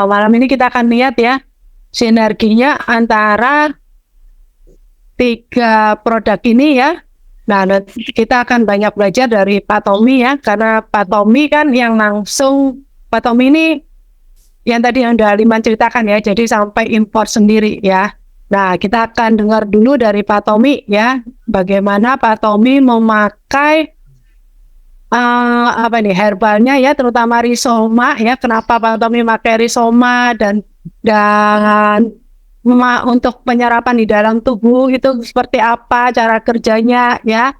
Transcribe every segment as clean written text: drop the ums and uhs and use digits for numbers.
malam ini kita akan lihat ya sinerginya antara 3 produk ini ya. Nah, kita akan banyak belajar dari Pak Tommy ya, karena Pak Tommy kan yang langsung, Pak Tommy ini yang tadi yang udah Liman ceritakan ya, jadi sampai impor sendiri ya. Nah, kita akan dengar dulu dari Pak Tommy ya, bagaimana Pak Tommy memakai herbalnya ya, terutama Rizoma ya. Kenapa Pak Tommy pakai Rizoma dan untuk penyerapan di dalam tubuh itu seperti apa cara kerjanya ya.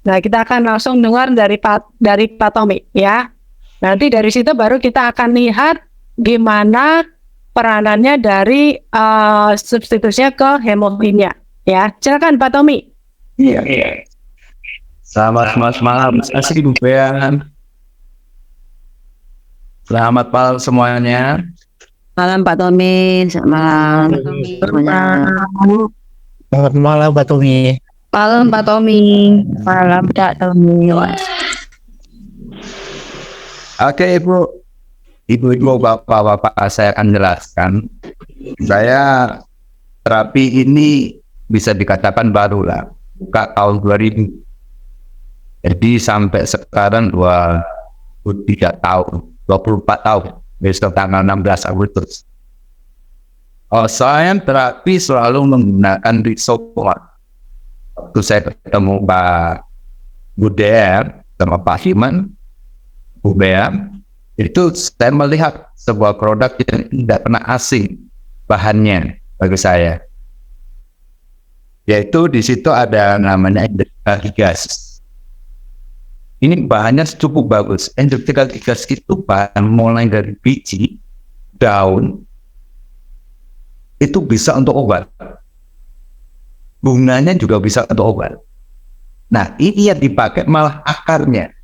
Nah, kita akan langsung dengar dari Pak Tommy ya. Nanti dari situ baru kita akan lihat gimana peranannya dari substitusinya ke hemofilia ya. Silakan Pak Tommy. Iya. Selamat malam. Asik Bu Bean. Selamat malam semuanya. Malam Pak Tommy, selamat malam. Selamat malam Pak Tommy. Malam Pak Tommy, malam Pak Tommy. Oke Ibu, Bapak, saya akan jelaskan. Saya terapi ini bisa dikatakan baru lah, buka tahun 2000. Jadi sampai sekarang 24 tahun. Besok tanggal 16 Agustus. Saya terapi selalu menggunakan Rizoma. Waktu saya ketemu Pak Buder sama Pak Himan, itu saya melihat sebuah produk yang tidak pernah asing bahannya bagi saya. Yaitu di situ ada namanya gas. Ini bahannya cukup bagus. Endokrinal gas itu bahan mulai dari biji, daun, itu bisa untuk obat. Bunganya juga bisa untuk obat. Nah, ini yang dipakai malah akarnya.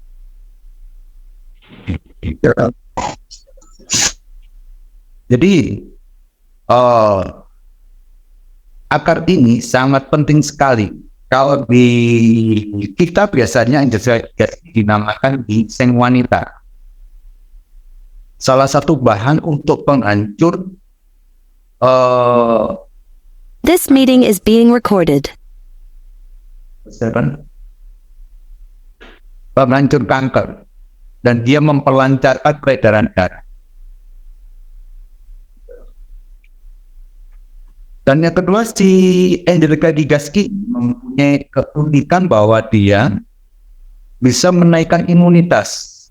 Jadi, akar ini sangat penting sekali. Kalau di kita biasanya dinamakan ginseng wanita. Salah satu bahan untuk penghancur This meeting is being recorded. penghancur kanker, dan dia memperlancarkan peredaran darah. Dan yang kedua, si Angelica Digaski mempunyai keunikan bahwa dia bisa menaikkan imunitas.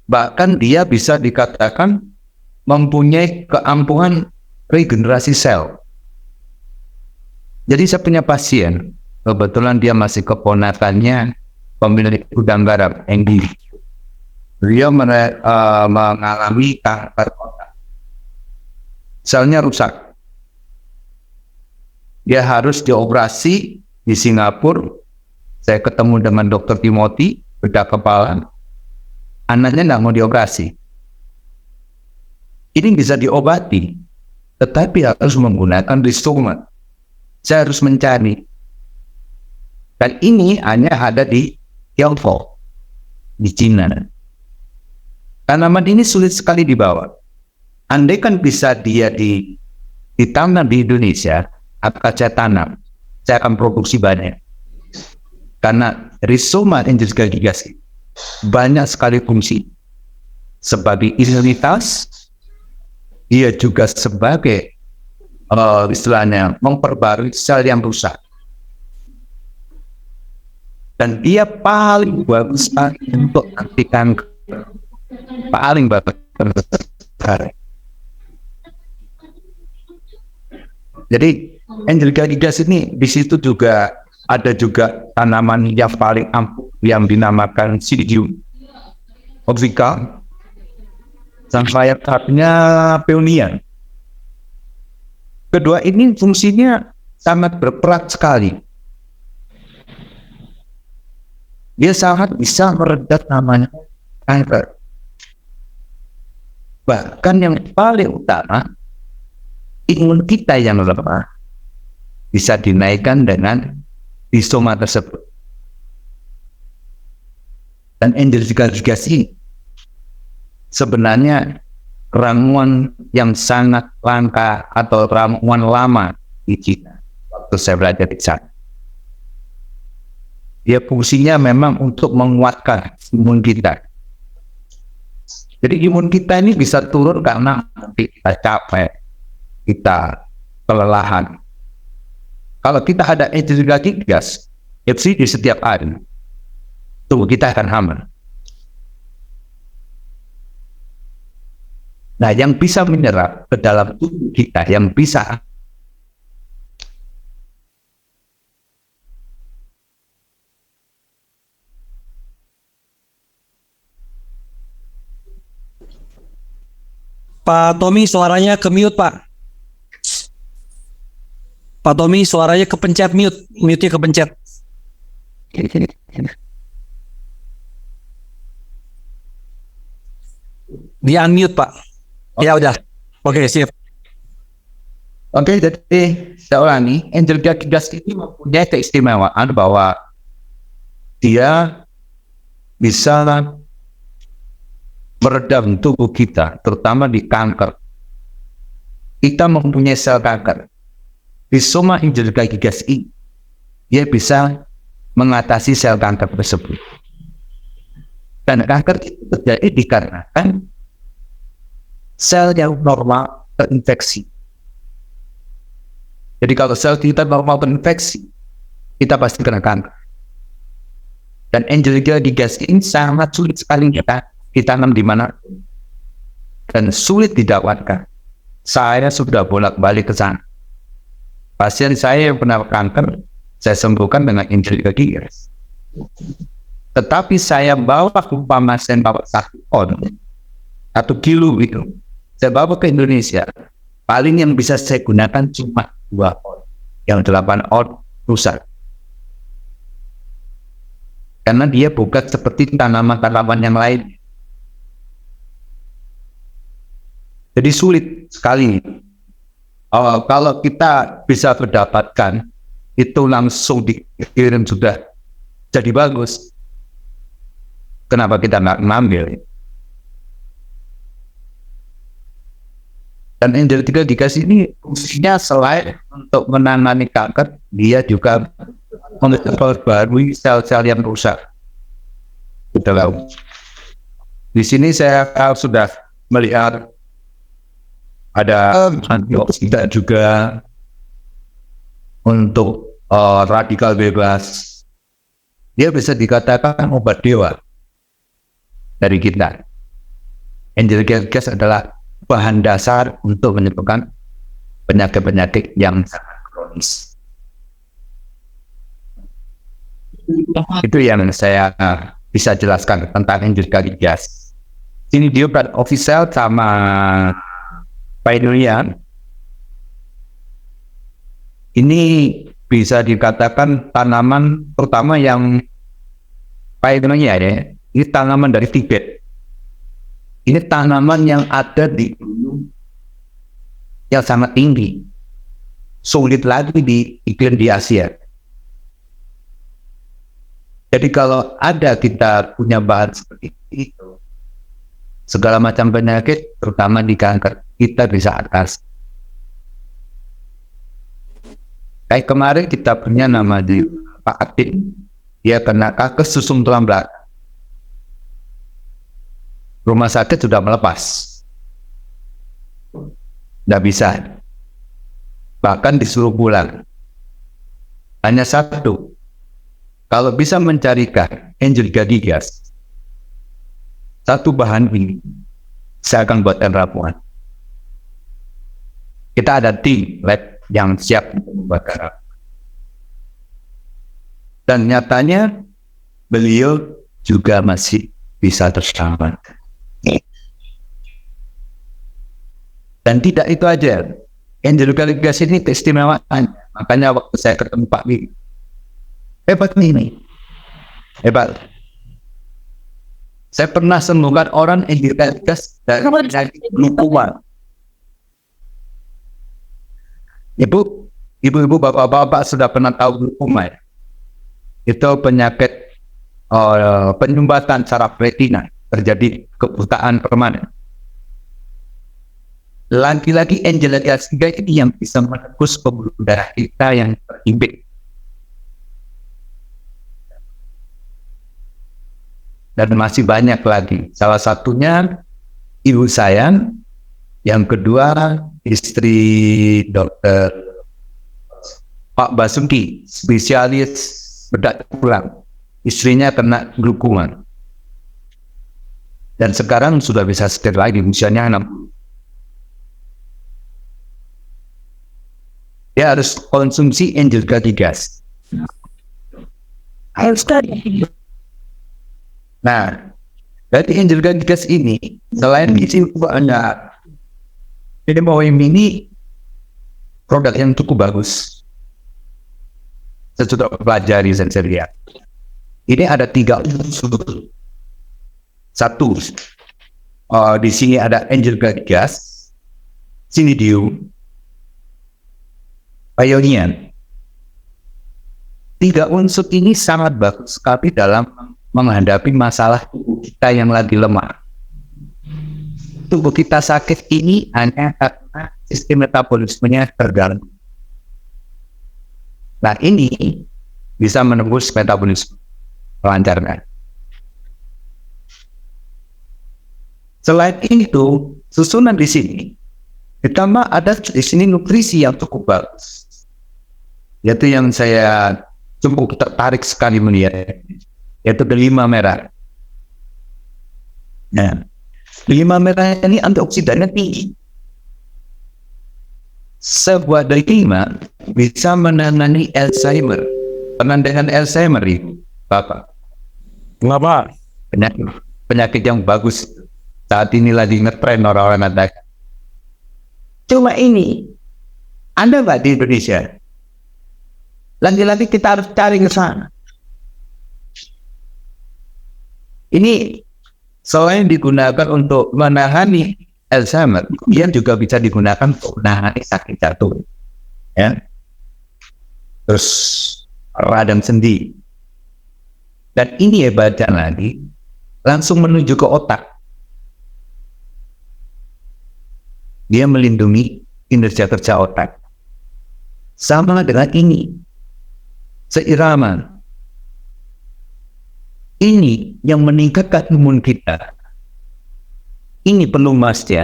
Bahkan dia bisa dikatakan mempunyai keampuhan regenerasi sel. Jadi saya punya pasien, kebetulan dia masih keponakannya pemilik gudang garam, Anggi. Dia mengalami kanker otak. Selnya rusak. Dia harus dioperasi di Singapura. Saya ketemu dengan Dr. Timothy, bedah kepala. Anaknya nggak mau dioperasi. Ini bisa diobati, tetapi harus menggunakan Rizoma. Saya harus mencari. Dan ini hanya ada di Tiongkok, di Cina. Tanaman ini sulit sekali dibawa. Andai kan bisa dia ditanam di Indonesia, akan saya tanam, saya akan produksi banyak. Karena Rizoma Angelica Digaski banyak sekali fungsi. Sebagai imunitas, dia juga sebagai istilahnya memperbarui sel yang rusak. Dan dia paling bagus untuk anti kanker. Paling bagus. Jadi Angelica Digaski ini di situ juga ada juga tanaman yang paling ampuh yang dinamakan Psyllium obscura, dan sayap-sayapnya Peonia. Kedua ini fungsinya sangat berperan sekali. Dia sangat bisa meredat namanya kanker. Bahkan yang paling utama, imun kita yang lemah bisa dinaikkan dengan Rizoma tersebut. Dan Angelica Digaski sebenarnya ramuan yang sangat langka atau ramuan lama di Cina waktu saya belajar di sana. Dia fungsinya memang untuk menguatkan imun kita. Jadi imun kita ini bisa turun karena kita capek, kita kelelahan. Kalau kita ada energi gas, itu di setiap hari, tubuh kita akan aman. Nah, yang bisa menyerap ke dalam tubuh kita, yang bisa Pak Tommy suaranya ke mute, Pak. Pak Tommy suaranya kepencet mute. Mute-nya kepencet. Di unmute, Pak. Ya udah. Oke, siap. Oke, jadi saya ulangi, energi gas ini mempunyai keistimewaan bahwa dia bisa meredam tubuh kita, terutama di kanker. Kita mempunyai sel kanker. Di semua energi gas ini, dia bisa mengatasi sel kanker tersebut. Dan kanker itu terjadi dikarenakan sel yang normal terinfeksi. Jadi kalau sel kita normal terinfeksi, kita pasti kena kanker. Dan energi gas ini sangat sulit sekali ditanam di mana dan sulit didapatkan. Saya sudah bolak-balik ke sana. Pasien saya yang pernah kanker, saya sembuhkan dengan energi gas. Tetapi saya bawa pasien bawa 1 kilo itu, saya bawa ke Indonesia. Paling yang bisa saya gunakan cuma 2 on, yang 8 on rusak. Karena dia bukan seperti tanaman-tanaman yang lain. Jadi sulit sekali. Kalau kita bisa mendapatkan itu langsung dikirim sudah jadi bagus. Kenapa kita nggak ngambil? Dan energi gas ini fungsinya selain untuk menangani kanker, dia juga memperbarui sel-sel yang rusak. Di sini saya sudah melihat ada antioksidan juga untuk radikal bebas. Dia bisa dikatakan obat dewa dari kita. Energi gas adalah bahan dasar untuk menyembuhkan penyakit-penyakit yang sangat kronis. Itu yang saya bisa jelaskan tentang energi gas. Ini dia brand official sama Pioneer. Ini bisa dikatakan tanaman terutama yang Pioneer ya. Ini tanaman dari Tibet. Ini tanaman yang ada di gunung yang sangat tinggi. Sulit lagi di iklim di Asia. Jadi kalau ada kita punya bahan seperti itu, segala macam penyakit, terutama di kanker, kita bisa atasi. Kayak kemarin kita punya nama di Pak Atin, dia kena kanker susum tulang belakang. Rumah sakit sudah melepas. Tidak bisa. Bahkan disuruh pulang. Hanya satu. Kalau bisa mencarikan energi gas, satu bahan ini, saya akan buatkan ramuan. Kita ada tim lab yang siap untuk membuat ramuan. Dan nyatanya, beliau juga masih bisa terselamatkan. Dan tidak itu aja, energi gas ini keistimewaan. Makanya waktu saya ketemu Pak Wi, hebat nih, hebat. Saya pernah sembuhkan orang energi gas dari penyakit glaucoma. Ibu-ibu, bapak-bapak sudah pernah tahu glaucoma ya? Itu penyakit penyumbatan saraf retina, terjadi kebutaan permanen. lagi-lagi angel tiga ini yang bisa menembus pembuluh darah kita yang terhimpit. Dan masih banyak lagi. Salah satunya ibu saya, yang kedua istri dokter Pak Basuki, spesialis bedah tulang. Istrinya kena glaucoma. Dan sekarang sudah bisa setir lagi, usianya 60. Dia harus konsumsi angel gas. Harus tadi. Nah, dari angel gas ini, selain isi banyak, MOM ini produk yang cukup bagus. Saya sudah pelajari dan saya lihat. Ini ada 3 unsur. Satu, di sini ada angel gas, sinidium, ionian. 3 unsur ini sangat bagus sekali dalam menghadapi masalah tubuh kita yang lagi lemah. Tubuh kita sakit ini hanya karena sistem metabolismenya terganggu. Nah, ini bisa menembus metabolisme, melancarkan. Selain itu, susunan di sini ditambah ada di sini nutrisi yang cukup bagus. Yaitu yang saya cukup tertarik sekali melihat, yaitu delima merah. Nah, delima merah ini antioksidannya tinggi. Sebuah delima bisa menangani Alzheimer. Pernah dengan Alzheimer itu, Bapak? Mengapa? Penyakit yang bagus. Saat ini lagi ngetren orang-orang katakan. Cuma ini, ada nggak di Indonesia? Lagi-lagi kita harus cari ke sana. Ini selain digunakan untuk menangani Alzheimer, dia juga bisa digunakan untuk menangani sakit jantung, ya. Terus radang sendi. Dan ini hebatnya lagi, langsung menuju ke otak. Dia melindungi kinerja kerja otak. Sama dengan ini, seirama. Ini yang meningkatkan imun kita. Ini perlu Mas ya.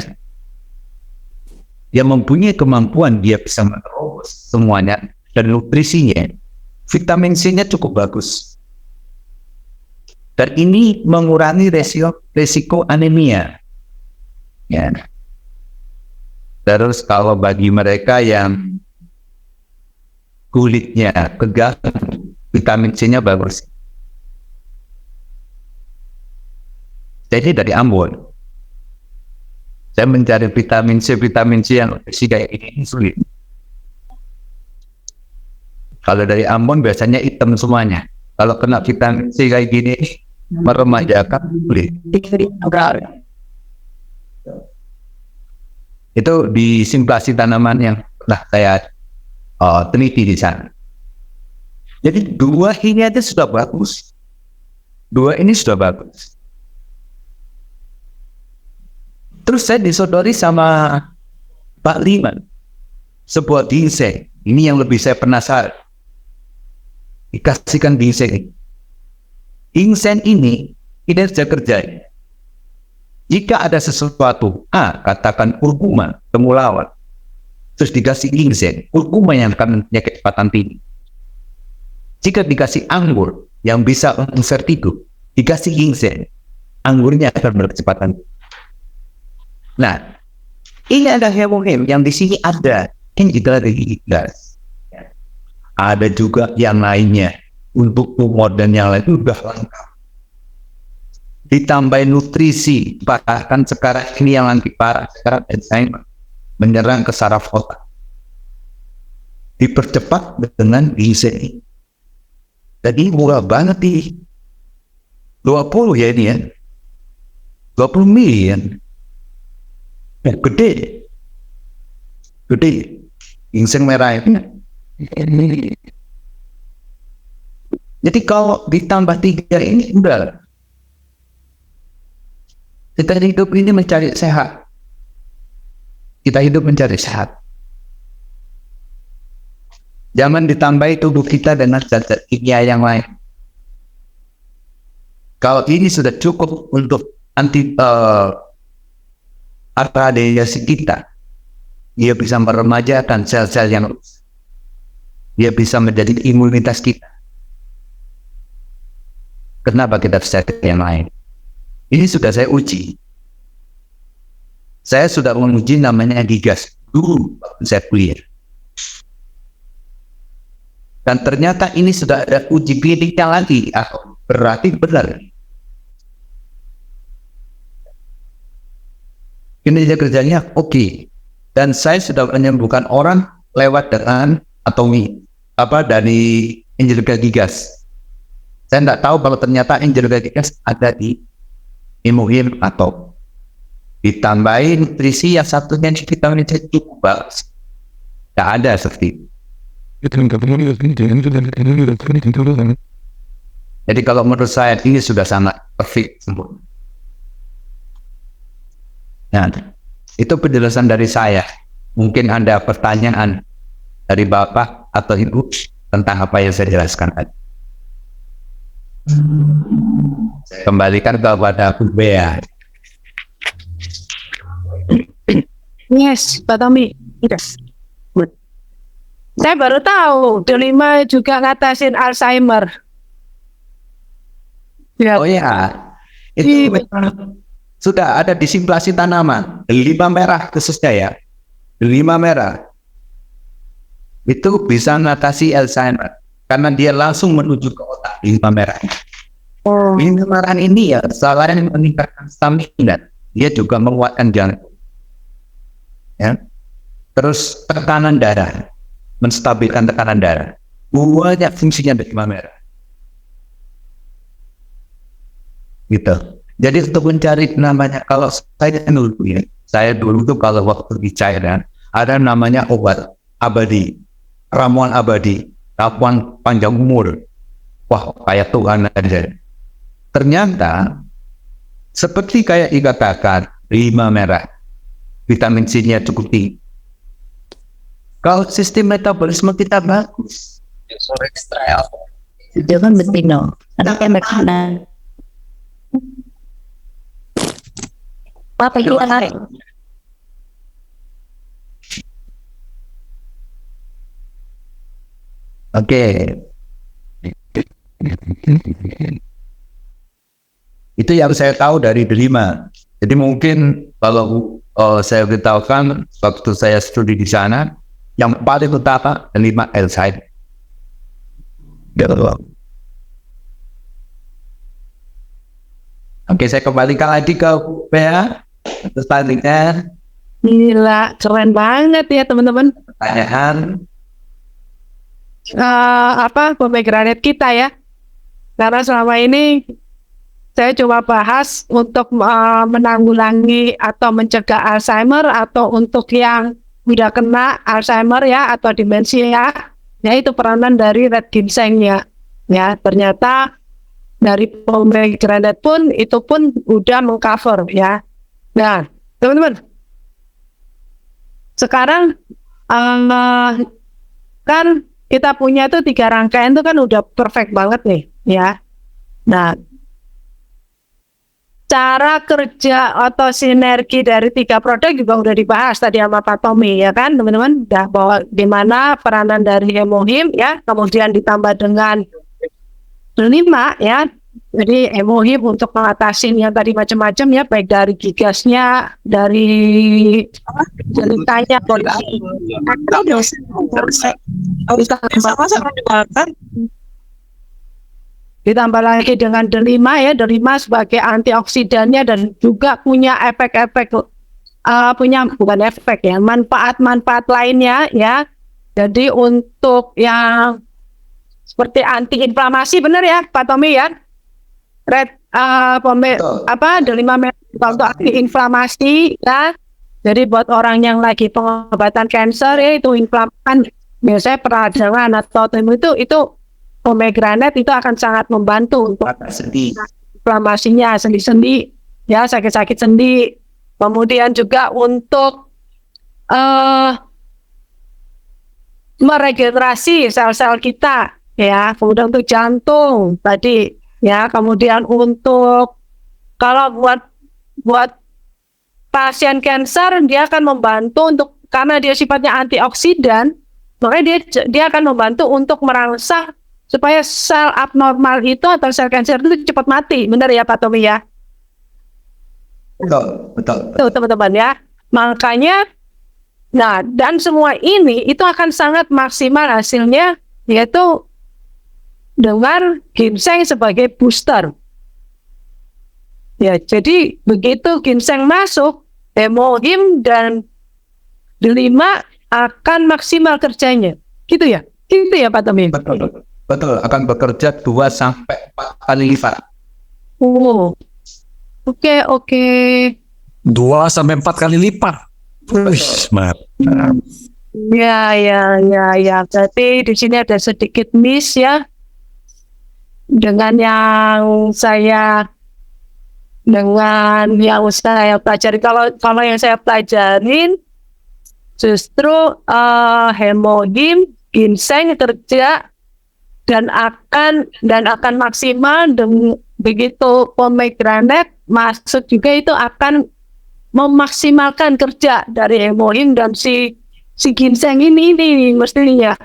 Yang mempunyai kemampuan dia bisa menerobos semuanya dan nutrisinya. Vitamin C-nya cukup bagus. Dan ini mengurangi resiko anemia. Ya. Terus kalau bagi mereka yang kulitnya kegagalan, vitamin C-nya bagus. Jadi dari Ambon, saya mencari vitamin C yang berisi kayak ini sulit. Kalau dari Ambon biasanya hitam semuanya. Kalau kena vitamin C kayak gini, meremajakan kulit. Itu di simplasi tanaman yang pernah saya teliti di sana. Jadi 2 ini aja sudah bagus. 2 ini sudah bagus. Terus saya disodori sama Pak Liman, sebuah ginseng. Ini yang lebih saya penasaran. Dikasihkan ginseng. Ginseng ini kinerja kerjanya. Jika ada sesuatu, katakan kurkuma, temulawak, terus dikasih ginseng, kurkuma yang akan punya kecepatan tinggi. Jika dikasih anggur yang bisa vertigo, dikasih ginseng, anggurnya akan berkecepatan tinggi. Nah, ini ada hemohem yang di sini ada, yang juga ada gas. Ada juga yang lainnya untuk tumor dan yang lain itu sudah lengkap. Ditambah nutrisi, bahkan sekarang ini yang lagi parah, sekarang Alzheimer menyerang ke saraf otak. Dipercepat dengan ginseng. Jadi murah banget nih. 20 ya ini ya. 20 miliar. Gede. Ginseng merah itu. Jadi kalau ditambah 3 ini udah. Kita hidup ini mencari sehat. kita hidup mencari sehat. Jangan ditambahi tubuh kita dengan zat-zat kimia yang lain. Kalau ini sudah cukup untuk radiasi kita, dia bisa meremajakan sel-sel yang rusak. Dia bisa menjadi imunitas kita. Kenapa kita harus cari yang lain? Ini sudah saya uji. Saya sudah menguji namanya gigas dulu waktu saya kuliah. Dan ternyata ini sudah ada uji kliniknya lagi. Berarti benar. Kinerja kerjanya oke. Dan saya sudah menyembuhkan orang lewat dengan atomi dari Angelika Gigas. Saya tidak tahu kalau ternyata Angelika Gigas ada di Emohim atau ditambahin nutrisi yang satunya di vitamin C cukup bagus. Tidak ada seperti itu. Jadi kalau menurut saya ini sudah sangat perfect sempurna. Nah, itu penjelasan dari saya. Mungkin ada pertanyaan dari Bapak atau Ibu tentang apa yang saya jelaskan tadi. Saya kembalikan kepada Bu Bea. Yes, Pak Tommy. Yes. Good. Saya baru tahu D5 juga ngatasin Alzheimer. Ya. Oh ya, itu sudah ada di simulasi tanaman. D5 merah khususnya ya. D5 merah itu bisa mengatasi Alzheimer karena dia langsung menuju ke otak. D5 merah. D5 merah ini ya selain meningkatkan stamina, dia juga menguatkan jantung. Ya. Terus tekanan darah, menstabilkan tekanan darah. Banyak fungsinya D5 merah. Gitu. Jadi untuk mencari namanya, kalau saya dulu tuh kalau waktu di China ada namanya obat abadi, ramuan abadi, ramuan panjang umur. Wah, kayak Tuhan aja. Ternyata seperti kayak dikatakan D5 merah, vitamin C-nya cukup tinggi. Kalau sistem metabolisme kita bagus, Itu kan betino. Ada kayak makanan. Apa kita narik? oke. Itu yang saya tahu dari D5. Jadi mungkin kalau saya beritahukan waktu saya studi di sana, yang paling utama D5 L-side. Oke, saya kembalikan lagi ke Bu Bea. Terus selanjutnya Gila, keren banget ya teman-teman. pertanyaan. Pomegranate kita ya. Karena selama ini saya coba bahas untuk menanggulangi atau mencegah Alzheimer atau untuk yang udah kena Alzheimer ya atau demensia, ya itu peranan dari red ginsengnya. Ya, ternyata dari pomegranate pun itu pun udah mengcover ya. Nah, teman-teman, sekarang kan kita punya tuh 3 rangkaian tuh kan udah perfect banget nih ya. Nah, cara kerja atau sinergi dari 3 produk juga udah dibahas tadi sama Pak Tommy ya kan teman-teman, udah bahwa gimana peranan dari Emohim ya, kemudian ditambah dengan 5 ya. Jadi Emohim untuk mengatasi yang tadi macam-macam ya, baik dari gigasnya, dari ceritanya, ditambah lagi dengan D5 ya, D5 sebagai antioksidannya dan juga punya efek-efek bukan efek ya, manfaat-manfaat lainnya ya. Jadi untuk yang seperti antiinflamasi, benar ya Pak Tommy ya, D5 untuk antiinflamasi ya. Jadi buat orang yang lagi pengobatan kanker ya, itu inflamasi biasanya peradangan atau itu pomegranate itu akan sangat membantu untuk inflamasinya, sendi-sendi ya, sakit-sakit sendi. Kemudian juga untuk meregenerasi sel-sel kita, ya. Kemudian untuk jantung tadi, ya. Kemudian untuk kalau buat pasien kanker, dia akan membantu untuk, karena dia sifatnya antioksidan, makanya dia akan membantu untuk merangsang supaya sel abnormal itu atau sel kanker itu cepat mati. Benar ya Pak Tommy ya? Betul. Tuh teman-teman ya. Makanya, nah, dan semua ini itu akan sangat maksimal hasilnya, yaitu dengan ginseng sebagai booster. Ya, jadi begitu ginseng masuk, hemohim dan delima akan maksimal kerjanya. Gitu ya? Gitu ya Pak Tommy? Betul, akan bekerja 2-4 kali lipat. Oh. Oke. 2-4 kali lipat. Wih, mantap. Ya. Jadi di sini ada sedikit miss ya. Dengan yang saya pelajari. Kalau yang saya pelajarin justru hemohim, ginseng kerja dan akan maksimal. Begitu pomegranate masuk juga, itu akan memaksimalkan kerja dari hemohim dan si ginseng ini mestinya.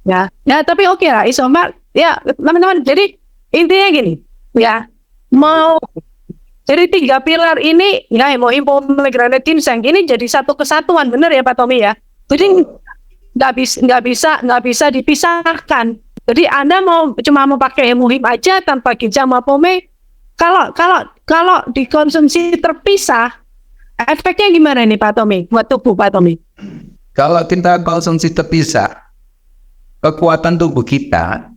Ya, tapi oke lah, isomer. Ya, teman-teman. Jadi intinya gini, ya. Jadi 3 pilar ini, ya, hemohim, pomegranate, ginseng ini jadi satu kesatuan, benar ya Pak Tommy ya. Jadi nggak bisa dipisahkan. Jadi Anda cuma mau pakai hemohim aja tanpa ginseng sama pome. Kalau dikonsumsi terpisah, efeknya gimana nih Pak Tommy buat tubuh Pak Tommy? Kalau kita konsumsi terpisah, kekuatan tubuh kita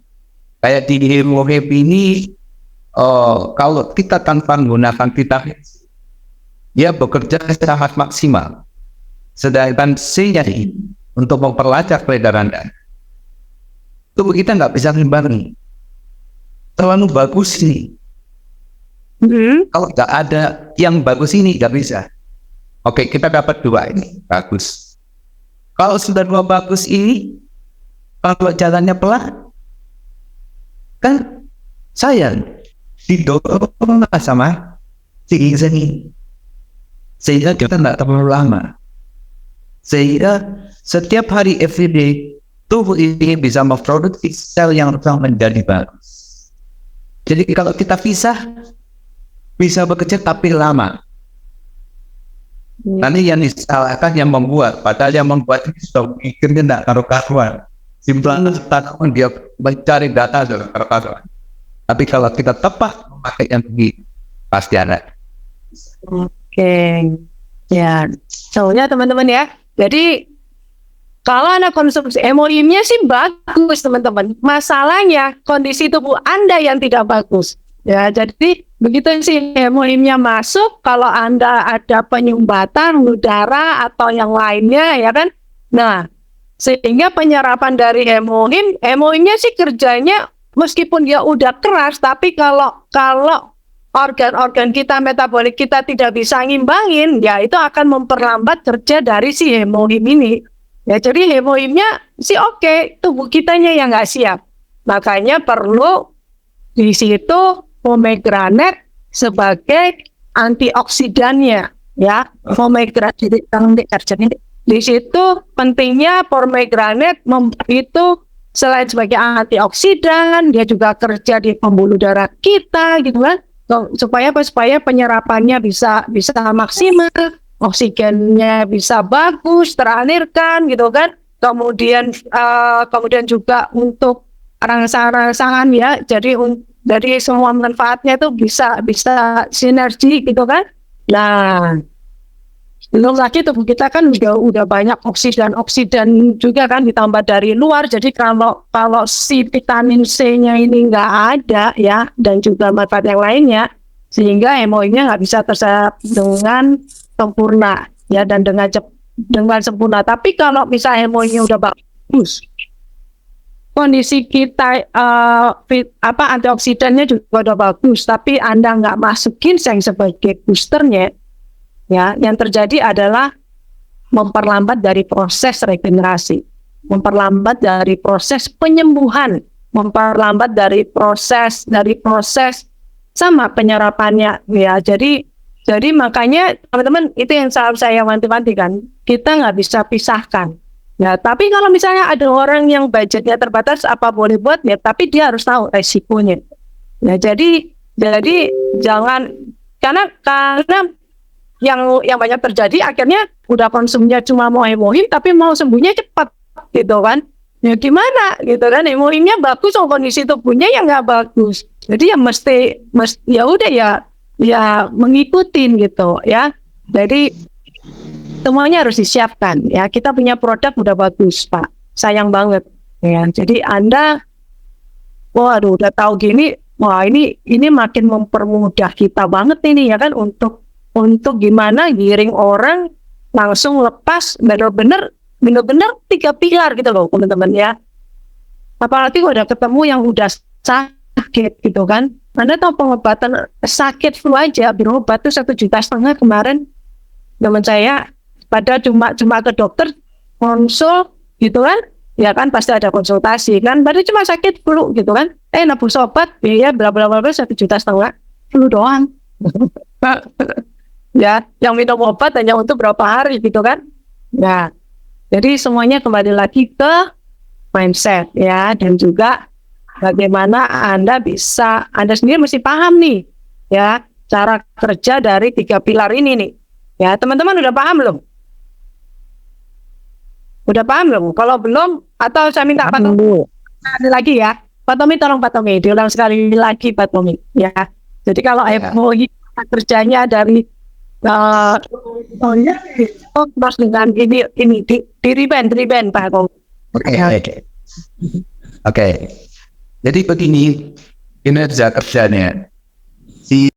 kayak di hemohim ini, kalau kita tanpa menggunakan vitamin, dia bekerja sangat maksimal. Sedangkan C-nya untuk memperlancar peredaran darah, tubuh kita nggak bisa ngimbangi. Terlalu bagus nih. Kalau nggak ada yang bagus ini, nggak bisa. Oke, kita dapat 2 ini, bagus. Kalau sudah 2 bagus ini, kalau jalannya pelan, kan sayang, didorong sama si ginseng ini. Sehingga kita nggak terlalu lama. Sehingga setiap hari everyday, tubuh ini bisa memproduksi sel yang menjadi bagus. Jadi kalau kita pisah, bisa bekerja tapi lama. Nanti yang disalahkan yang membuat, padahal yang membuat ini sudah mikirnya tidak karu-karuan. Simpulan tanaman dia mencari data sudah karu-karuan. Tapi kalau kita tepat memakai yang begini, pasti ada. Oke. Ya, soalnya teman-teman ya. Jadi kalau Anda konsumsi hemohimnya sih bagus teman-teman. Masalahnya kondisi tubuh Anda yang tidak bagus. Ya, jadi begitu si hemohimnya masuk, kalau Anda ada penyumbatan udara atau yang lainnya, ya kan? Nah, sehingga penyerapan dari hemohimnya sih kerjanya meskipun dia udah keras, tapi kalau organ-organ kita, metabolik kita tidak bisa ngimbangin, ya itu akan memperlambat kerja dari si hemohim ini. Ya, jadi hemohimnya sih oke, tubuh kitanya yang nggak siap. Makanya perlu di situ pomegranate sebagai antioksidannya, ya. Pomegranate di situ pentingnya pomegranate itu selain sebagai antioksidan, dia juga kerja di pembuluh darah kita, gitu kan. Supaya penyerapannya bisa maksimal, oksigennya bisa bagus, teralirkan, gitu kan. Kemudian juga untuk rangsangan ya, jadi dari semua manfaatnya itu bisa sinergi gitu kan. Nah, belum lagi tubuh kita kan udah banyak oksidan juga kan ditambah dari luar. Jadi kalau si vitamin C-nya ini nggak ada ya, dan juga manfaat yang lainnya, sehingga hemohimnya nggak bisa terserap dengan sempurna ya, dan dengan sempurna. Tapi kalau misalnya hemohimnya udah bagus, kondisi kita antioksidannya juga udah bagus, tapi Anda nggak masukin ginseng sebagai boosternya, ya, yang terjadi adalah memperlambat dari proses regenerasi, memperlambat dari proses penyembuhan, memperlambat dari proses sama penyerapannya ya. Jadi makanya teman-teman itu yang selalu saya wanti-wanti kan, kita nggak bisa pisahkan. Ya, tapi kalau misalnya ada orang yang budgetnya terbatas, apa boleh buat ya, tapi dia harus tahu resikonya. Ya, jadi jangan karena yang banyak terjadi akhirnya udah konsumnya cuma mau hemohim tapi mau sembuhnya cepat gitu kan. Ya gimana gitu kan, hemohimnya bagus, kondisi tubuhnya yang nggak bagus. Jadi ya mesti ya udah ya mengikutin gitu ya. Jadi semuanya harus disiapkan ya. Kita punya produk udah bagus Pak, sayang banget ya. Jadi Anda waduh udah tahu gini, wah ini makin mempermudah kita banget ini ya kan, untuk gimana giring orang langsung lepas benar-benar 3 pilar gitu loh teman-teman ya. Apalagi udah ketemu yang udah sakit gitu kan. Anda tahu pengobatan sakit flu aja berobat tuh 1,5 juta kemarin teman saya, pada cuma ke dokter konsul gitu kan, ya kan pasti ada konsultasi kan, padahal cuma sakit flu gitu kan, nabung obat biaya bla bla bla 1,5 juta flu doang. Ya, yang minum obat hanya untuk berapa hari gitu kan. Nah, jadi semuanya kembali lagi ke mindset ya, dan juga bagaimana Anda sendiri mesti paham nih ya cara kerja dari 3 pilar ini nih. Ya, teman-teman udah paham belum? Udah paham belum? Kalau belum, atau saya minta Pak Tommy lagi ya. Pak Tommy tolong Pak Tommy diulang sekali lagi Pak Tommy ya. Jadi kalau MOI kerjanya dari terus dengan ini di rebrand Pak Tommy. Oke. Jadi begini kinerja kerjanya. Si